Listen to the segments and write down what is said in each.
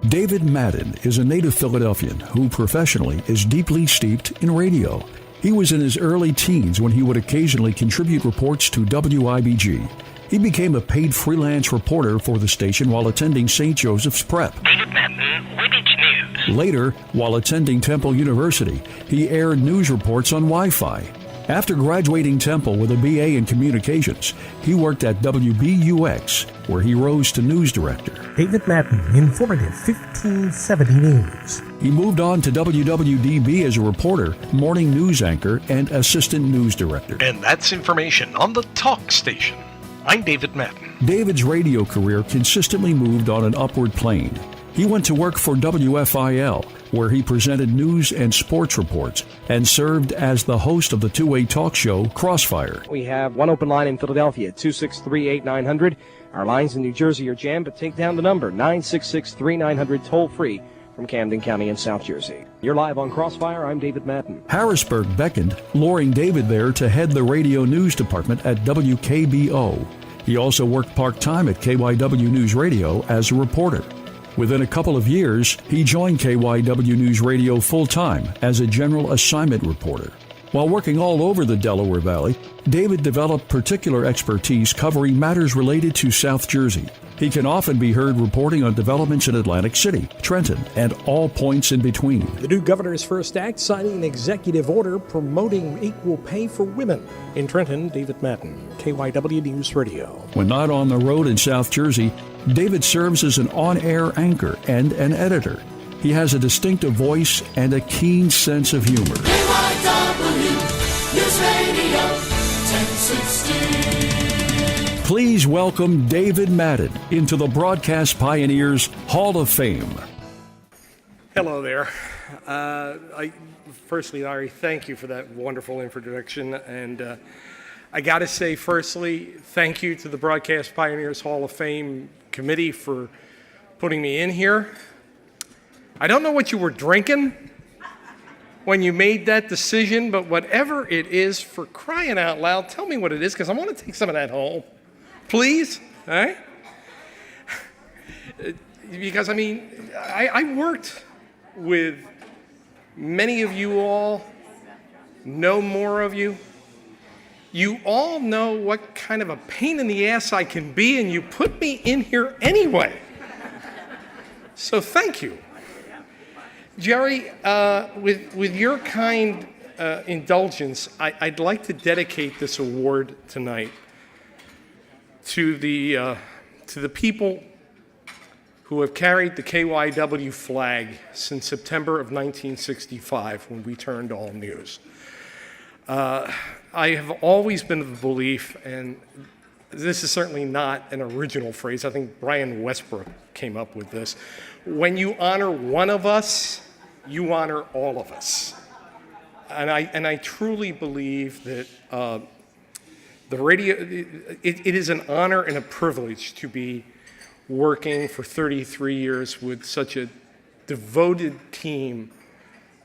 David Madden is a native Philadelphian who professionally is deeply steeped in radio. He was in his early teens when he would occasionally contribute reports to WIBG. He became a paid freelance reporter for the station while attending St. Joseph's Prep. David Madden, Whippage News. Later, while attending Temple University, he aired news reports on Wi-Fi. After graduating Temple with a BA in communications, he worked at WBUX, where he rose to news director. David Madden, informative 1570 News. He moved on to WWDB as a reporter, morning news anchor, and assistant news director. And that's information on the Talk Station. I'm David Madden. David's radio career consistently moved on an upward plane. He went to work for WFIL, where he presented news and sports reports and served as the host of the two-way talk show Crossfire. We have one open line in Philadelphia, 263-8900. Our lines in New Jersey are jammed, but take down the number, 966-3900, toll-free from Camden County in South Jersey. You're live on Crossfire. I'm David Madden. Harrisburg beckoned, luring David there to head the radio news department at WKBO. He also worked part-time at KYW News Radio as a reporter. Within a couple of years, he joined KYW News Radio full-time as a general assignment reporter. While working all over the Delaware Valley, David developed particular expertise covering matters related to South Jersey. He can often be heard reporting on developments in Atlantic City, Trenton, and all points in between. The new Governor's First Act signing an executive order promoting equal pay for women. In Trenton, David Madden, KYW News Radio. When not on the road in South Jersey, David serves as an on-air anchor and an editor. He has a distinctive voice and a keen sense of humor. KYW News Radio 1060. Please welcome David Madden into the Broadcast Pioneers Hall of Fame. Hello there. Firstly, Larry, thank you for that wonderful introduction. And I got to say, firstly, thank you to the Broadcast Pioneers Hall of Fame committee for putting me in here. I don't know what you were drinking when you made that decision, but whatever it is, for crying out loud, tell me what it is, because I want to take some of that home. Please? All right? Because, I mean, I worked with many of you all, know more of you. You all know what kind of a pain in the ass I can be, and you put me in here anyway. So thank you. Jerry, with your kind indulgence, I'd like to dedicate this award tonight to the people who have carried the KYW flag since September of 1965, when we turned all news. I have always been of the belief, and this is certainly not an original phrase, I think Brian Westbrook came up with this: when you honor one of us, you honor all of us. And I truly believe that the radio, it is an honor and a privilege to be working for 33 years with such a devoted team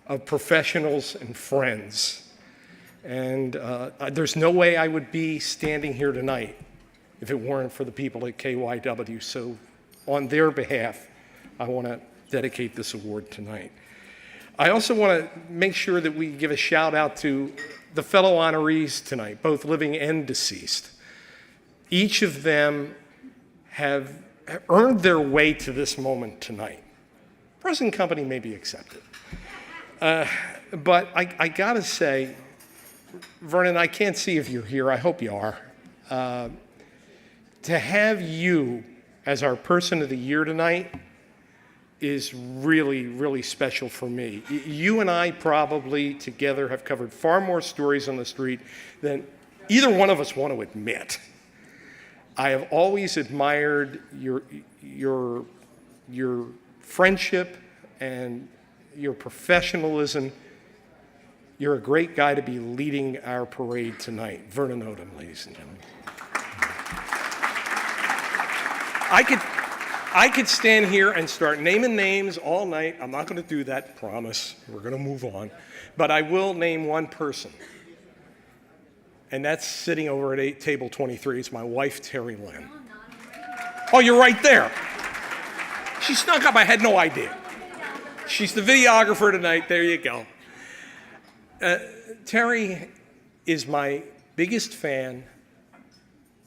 of professionals and friends. And there's no way I would be standing here tonight if it weren't for the people at KYW. So on their behalf, I want to dedicate this award tonight. I also want to make sure that we give a shout out to the fellow honorees tonight, both living and deceased. Each of them have earned their way to this moment tonight. Present company may be accepted. But I gotta say, Vernon, I can't see if you're here, I hope you are. To have you as our Person of the Year tonight is really, really special for me. You and I probably together have covered far more stories on the street than either one of us want to admit. I have always admired your friendship and your professionalism. You're a great guy to be leading our parade tonight. Vernon Odom, ladies and gentlemen. I could stand here and start naming names all night. I'm not going to do that, promise. We're going to move on. But I will name one person. And that's sitting over at table 23. It's my wife, Terry Lynn. Oh, you're right there. She snuck up. I had no idea. She's the videographer tonight. There you go. Terry is my biggest fan,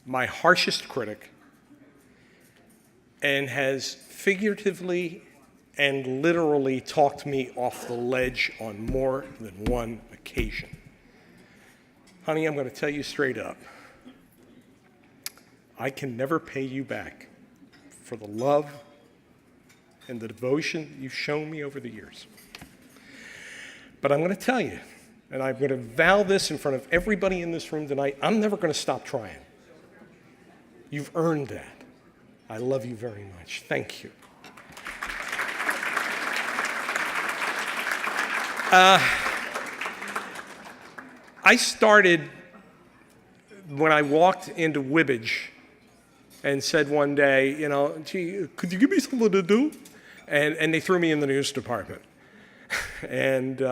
my harshest critic, and has figuratively and literally talked me off the ledge on more than one occasion. Honey, I'm going to tell you straight up, I can never pay you back for the love and the devotion you've shown me over the years. But I'm going to tell you, and I'm going to vow this in front of everybody in this room tonight, I'm never going to stop trying. You've earned that. I love you very much. Thank you. I started when I walked into Wibbage and said one day, you know, gee, could you give me something to do? And they threw me in the news department. And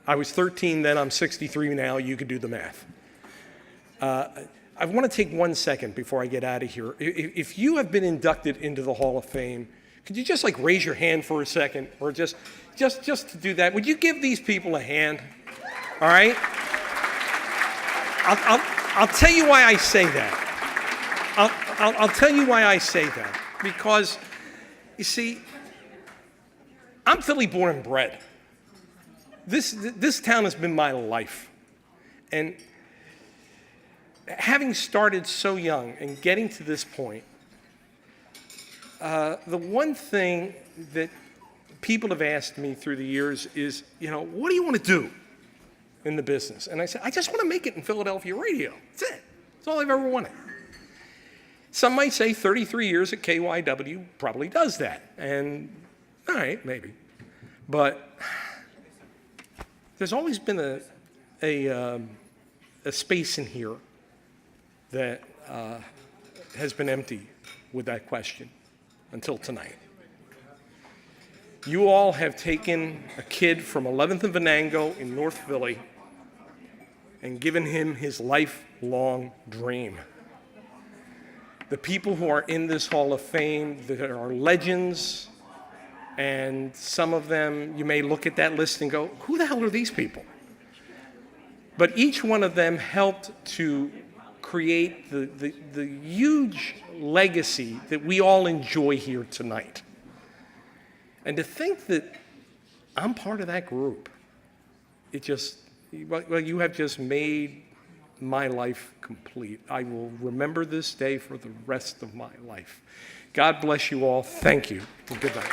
I was 13 then, I'm 63 now, you could do the math. I want to take 1 second before I get out of here. If you have been inducted into the Hall of Fame, could you just like raise your hand for a second, or just to do that? Would you give these people a hand? All right? I'll tell you why I say that. I'll tell you why I say that. Because, you see, I'm Philly born and bred. This town has been my life. And having started so young and getting to this point, the one thing that people have asked me through the years is, you know, what do you want to do in the business? And I said, I just want to make it in Philadelphia radio. That's it. That's all I've ever wanted. Some might say 33 years at KYW probably does that. And all right, maybe. But there's always been a space in here that has been empty with that question until tonight. You all have taken a kid from 11th and Venango in North Philly and given him his lifelong dream. The people who are in this Hall of Fame, there are legends, and some of them, you may look at that list and go, who the hell are these people? But each one of them helped to create the huge legacy that we all enjoy here tonight. And to think that I'm part of that group, it just, well, you have just made my life complete. I will remember this day for the rest of my life. God bless you all. Thank you. And good night.